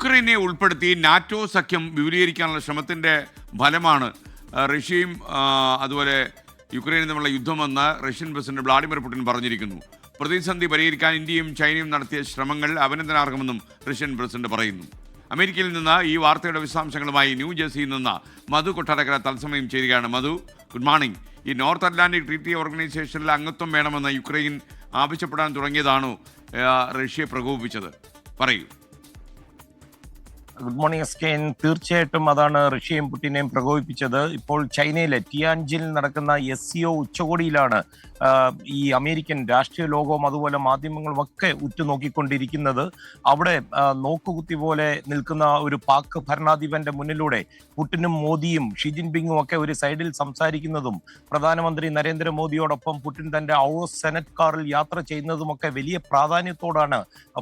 യുക്രൈനെ ഉൾപ്പെടുത്തി നാറ്റോ സഖ്യം വിപുലീകരിക്കാനുള്ള ശ്രമത്തിൻ്റെ ഫലമാണ് റഷ്യയും അതുപോലെ യുക്രൈനും തമ്മിലുള്ള യുദ്ധമെന്ന് റഷ്യൻ പ്രസിഡന്റ് വ്ളാഡിമിർ പുടിൻ പറഞ്ഞിരിക്കുന്നു. പ്രതിസന്ധി പരിഹരിക്കാൻ ഇന്ത്യയും ചൈനയും നടത്തിയ ശ്രമങ്ങൾ അഭിനന്ദനാർഹമെന്നും റഷ്യൻ പ്രസിഡന്റ് പറയുന്നു. അമേരിക്കയിൽ നിന്ന് ഈ വാർത്തയുടെ വിശദാംശങ്ങളുമായി ന്യൂജേഴ്സിയിൽ നിന്ന് മധു കൊട്ടാരക്കര തത്സമയം ചേരുകയാണ്. Madhu, good morning. ഈ നോർത്ത് അറ്റ്ലാന്റിക് ട്രീറ്റി ഓർഗനൈസേഷനിൽ അംഗത്വം വേണമെന്ന് യുക്രൈൻ ആവശ്യപ്പെടാൻ തുടങ്ങിയതാണോ റഷ്യയെ പ്രകോപിപ്പിച്ചത്? പറയൂ. ഗുഡ് മോർണിംഗ് എസ്കെൻ. തീർച്ചയായിട്ടും അതാണ് റഷ്യയും പുടിനെയും പ്രകോപിപ്പിച്ചത്. ഇപ്പോൾ ചൈനയിലെ ടിയാൻജിനിൽ നടക്കുന്ന SCO ഉച്ചകോടിയിലാണ് ഈ അമേരിക്കൻ രാഷ്ട്രീയ ലോകവും അതുപോലെ മാധ്യമങ്ങളും ഒക്കെ ഉറ്റുനോക്കിക്കൊണ്ടിരിക്കുന്നത്. അവിടെ നോക്കുകുത്തി പോലെ നിൽക്കുന്ന ഒരു പാക് ഭരണാധിപന്റെ മുന്നിലൂടെ പുടിനും മോദിയും ഷി ജിൻപിങ്ങും ഒക്കെ ഒരു സൈഡിൽ സംസാരിക്കുന്നതും പ്രധാനമന്ത്രി നരേന്ദ്രമോദിയോടൊപ്പം പുടിൻ തന്റെ ഔസ് സെനറ്റ് കാറിൽ യാത്ര ചെയ്യുന്നതുമൊക്കെ വലിയ പ്രാധാന്യത്തോടാണ്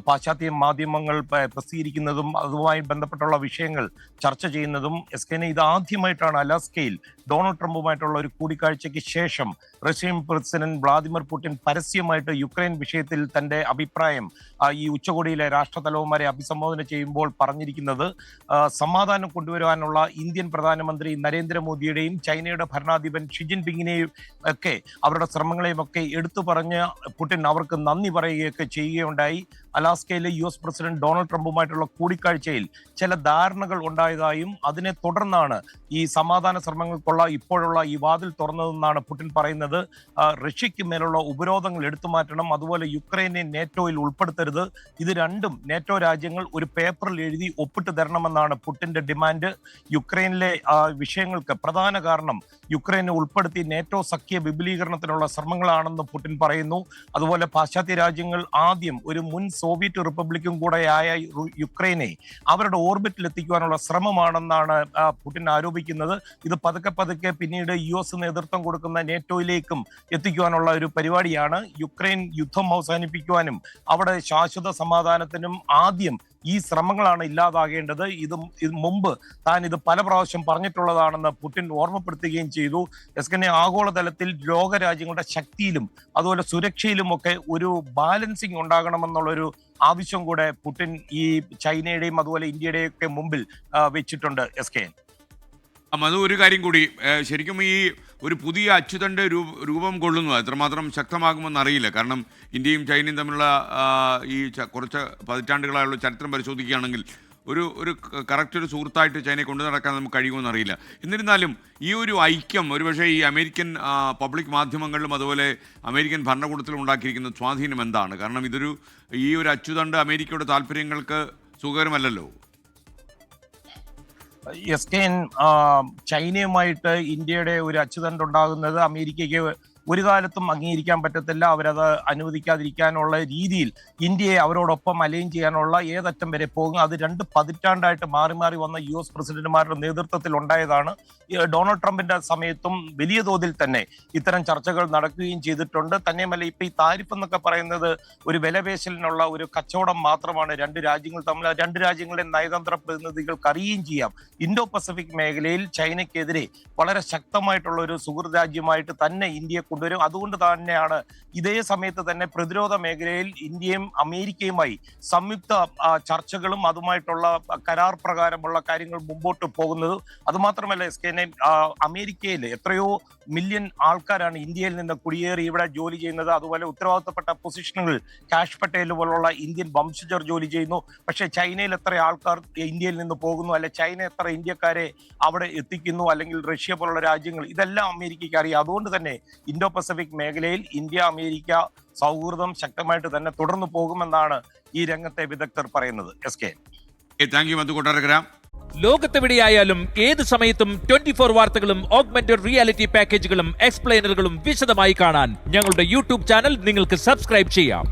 പാശ്ചാത്യ മാധ്യമങ്ങൾ പ്രസിദ്ധീകരിക്കുന്നതും അതുമായി ബന്ധപ്പെട്ടുള്ള വിഷയങ്ങൾ ചർച്ച ചെയ്യുന്നതും. എസ്കെനെ, ഇത് ആദ്യമായിട്ടാണ് അലാസ്കയിൽ ഡൊണാൾഡ് ട്രംപുമായിട്ടുള്ള ഒരു കൂടിക്കാഴ്ചയ്ക്ക് ശേഷം റഷ്യൻ പ്രസിഡന്റ് വ്ളാദിമിർ പുടിൻ പരസ്യമായിട്ട് യുക്രൈൻ വിഷയത്തിൽ തന്റെ അഭിപ്രായം ഈ ഉച്ചകോടിയിലെ രാഷ്ട്രതലവന്മാരെ അഭിസംബോധന ചെയ്യുമ്പോൾ പറഞ്ഞിരിക്കുന്നത് സമാധാനം കൊണ്ടുവരാനുള്ള ഇന്ത്യൻ പ്രധാനമന്ത്രി നരേന്ദ്രമോദിയുടെയും ചൈനയുടെ ഭരണാധിപൻ ഷി ജിൻപിങ്ങിനെയും ഒക്കെ അവരുടെ ശ്രമങ്ങളെയും ഒക്കെ എടുത്തു പറഞ്ഞ് പുടിൻ അവർക്ക് നന്ദി പറയുകയൊക്കെ ചെയ്യുകയുണ്ടായി. അലാസ്കയിലെ US പ്രസിഡന്റ് ഡൊണാൾഡ് ട്രംപുമായിട്ടുള്ള കൂടിക്കാഴ്ചയിൽ ചില ധാരണകൾ ഉണ്ടായതായും അതിനെ തുടർന്നാണ് ഈ സമാധാന ശ്രമങ്ങൾക്കുള്ള ഇപ്പോഴുള്ള ഈ വാതിൽ തുറന്നതെന്നാണ് പുടിൻ പറയുന്നത്. റഷ്യക്ക് മേലുള്ള ഉപരോധങ്ങൾ എടുത്തു മാറ്റണം, അതുപോലെ യുക്രൈനെ നേറ്റോയിൽ ഉൾപ്പെടുത്തരുത്. ഇത് രണ്ടും നേറ്റോ രാജ്യങ്ങൾ ഒരു പേപ്പറിൽ എഴുതി ഒപ്പിട്ട് തരണമെന്നാണ് പുടിന്റെ ഡിമാൻഡ്. യുക്രൈനിലെ വിഷയങ്ങൾക്ക് പ്രധാന കാരണം യുക്രൈനെ ഉൾപ്പെടുത്തി നേറ്റോ സഖ്യ വിപുലീകരണത്തിനുള്ള ശ്രമങ്ങളാണെന്ന് പുടിൻ പറയുന്നു. അതുപോലെ പാശ്ചാത്യ രാജ്യങ്ങൾ ആദ്യം ഒരു മുൻ സോവിയറ്റ് റിപ്പബ്ലിക്കും കൂടെയായ യുക്രൈനെ അവരുടെ ഓർബിറ്റിൽ എത്തിക്കുവാനുള്ള ശ്രമമാണെന്നാണ് പുടിൻ ആരോപിക്കുന്നത്. ഇത് പതുക്കെ പിന്നീട് US നേതൃത്വം കൊടുക്കുന്ന നേറ്റോയിലേക്കും എത്തിക്കുവാനുള്ള ഒരു പരിപാടിയാണ്. യുക്രൈൻ യുദ്ധം അവസാനിപ്പിക്കുവാനും അവിടെ ശാശ്വത സമാധാനത്തിനും ആദ്യം ഈ ശ്രമങ്ങളാണ് ഇല്ലാതാകേണ്ടത്. ഇത് മുമ്പ് താൻ ഇത് പല പ്രാവശ്യം പറഞ്ഞിട്ടുള്ളതാണെന്ന് പുടിൻ ഓർമ്മപ്പെടുത്തുകയും ചെയ്തു. എസ്കനെ, ആഗോളതലത്തിൽ ലോകരാജ്യങ്ങളുടെ ശക്തിയിലും അതുപോലെ സുരക്ഷയിലും ഒക്കെ ഒരു ബാലൻസിങ് ഉണ്ടാകണമെന്നുള്ളൊരു ആവശ്യം കൂടെ പുടിൻ ഈ ചൈനയുടെയും അതുപോലെ ഇന്ത്യയുടെയും ഒക്കെ മുമ്പിൽ വെച്ചിട്ടുണ്ട്. എസ്കെ, അത് ഒരു കാര്യം കൂടി, ശരിക്കും ഈ ഒരു പുതിയ അച്ചുതണ്ട് രൂപം കൊള്ളുന്നു എത്രമാത്രം ശക്തമാകുമെന്ന് അറിയില്ല. കാരണം ഇന്ത്യയും ചൈനയും തമ്മിലുള്ള ഈ കുറച്ച് പതിറ്റാണ്ടുകളായുള്ള ചരിത്രം പരിശോധിക്കുകയാണെങ്കിൽ ഒരു കറക്റ്റ് ഒരു സുഹൃത്തായിട്ട് ചൈനയെ കൊണ്ടു നടക്കാൻ നമുക്ക് കഴിയുമെന്ന് അറിയില്ല. എന്നിരുന്നാലും ഈ ഒരു ഐക്യം ഒരുപക്ഷെ ഈ അമേരിക്കൻ പബ്ലിക് മാധ്യമങ്ങളിലും അതുപോലെ അമേരിക്കൻ ഭരണകൂടത്തിലും ഉണ്ടാക്കിയിരിക്കുന്ന സ്വാധീനം എന്താണ്? കാരണം ഈ ഒരു അച്ചുതണ്ട് അമേരിക്കയുടെ താല്പര്യങ്ങൾക്ക് സുഖകരമല്ലല്ലോ. എസ്കെൻ, ചൈനയുമായിട്ട് ഇന്ത്യയുടെ ഒരു അച്ചുതണ്ട് ഉണ്ടാകുന്നത് അമേരിക്കയ്ക്ക് ഒരു കാലത്തും അംഗീകരിക്കാൻ പറ്റത്തില്ല. അവരത് അനുവദിക്കാതിരിക്കാനുള്ള രീതിയിൽ ഇന്ത്യയെ അവരോടൊപ്പം അലൈൻ ചെയ്യാനുള്ള ഏതറ്റം വരെ പോകും. അത് 2 പതിറ്റാണ്ടായിട്ട് മാറി മാറി വന്ന US പ്രസിഡന്റുമാരുടെ നേതൃത്വത്തിൽ ഉണ്ടായതാണ്. ഡൊണാൾഡ് ട്രംപിന്റെ സമയത്തും വലിയ തോതിൽ തന്നെ ഇത്തരം ചർച്ചകൾ നടക്കുകയും ചെയ്തിട്ടുണ്ട്. തന്നെയുമല്ല, ഇപ്പൊ ഈ താരിഫ് എന്നൊക്കെ പറയുന്നത് ഒരു വിലപേശലിനുള്ള ഒരു കച്ചവടം മാത്രമാണ് രണ്ട് രാജ്യങ്ങൾ തമ്മിൽ. രണ്ട് രാജ്യങ്ങളുടെ നയതന്ത്ര പ്രതിനിധികൾക്ക് അറിയുകയും ചെയ്യാം, ഇൻഡോ പസഫിക് മേഖലയിൽ ചൈനയ്ക്കെതിരെ വളരെ ശക്തമായിട്ടുള്ള ഒരു സുഹൃത്ത് രാജ്യമായിട്ട് തന്നെ ഇന്ത്യയെ കൊണ്ടുവരും. അതുകൊണ്ട് തന്നെയാണ് ഇതേ സമയത്ത് തന്നെ പ്രതിരോധ മേഖലയിൽ ഇന്ത്യയും അമേരിക്കയുമായി സംയുക്ത ചർച്ചകളും അതുമായിട്ടുള്ള കരാർ പ്രകാരമുള്ള കാര്യങ്ങൾ മുമ്പോട്ട് പോകുന്നത്. അതുമാത്രമല്ല എസ്കെനെ, അമേരിക്കയിൽ എത്രയോ മില്യൺ ആൾക്കാരാണ് ഇന്ത്യയിൽ നിന്ന് കുടിയേറി ഇവിടെ ജോലി ചെയ്യുന്നത്. അതുപോലെ ഉത്തരവാദിത്തപ്പെട്ട പൊസിഷനുകൾ കാഷ് പട്ടേൽ പോലുള്ള ഇന്ത്യൻ വംശജർ ജോലി ചെയ്യുന്നു. പക്ഷേ ചൈനയിൽ എത്ര ആൾക്കാർ ഇന്ത്യയിൽ നിന്ന് പോകുന്നു, അല്ലെ ചൈന എത്ര ഇന്ത്യക്കാരെ അവിടെ എത്തിക്കുന്നു, അല്ലെങ്കിൽ റഷ്യ പോലുള്ള രാജ്യങ്ങൾ, ഇതെല്ലാം അമേരിക്കയ്ക്ക് അറിയാം. അതുകൊണ്ട് തന്നെ ഇൻഡോ പസഫിക് മേഖലയിൽ ഇന്ത്യ അമേരിക്ക സൗഹൃദം ശക്തമായിട്ട് തന്നെ തുടർന്നു പോകുമെന്നാണ് ഈ രംഗത്തെ വിദഗ്ധർ പറയുന്നത്. എസ്കെ, താങ്ക് യു മധു കൊട്ടാരക്കര. ലോകത്തെവിടെയായാലും ഏത് സമയത്തും 24 വാർത്തകളും ഓഗ്മെന്റഡ് റിയാലിറ്റി പാക്കേജുകളും എക്സ്പ്ലെയിനറുകളും വിശദമായി കാണാൻ ഞങ്ങളുടെ YouTube ചാനൽ നിങ്ങൾക്ക് സബ്സ്ക്രൈബ് ചെയ്യാം.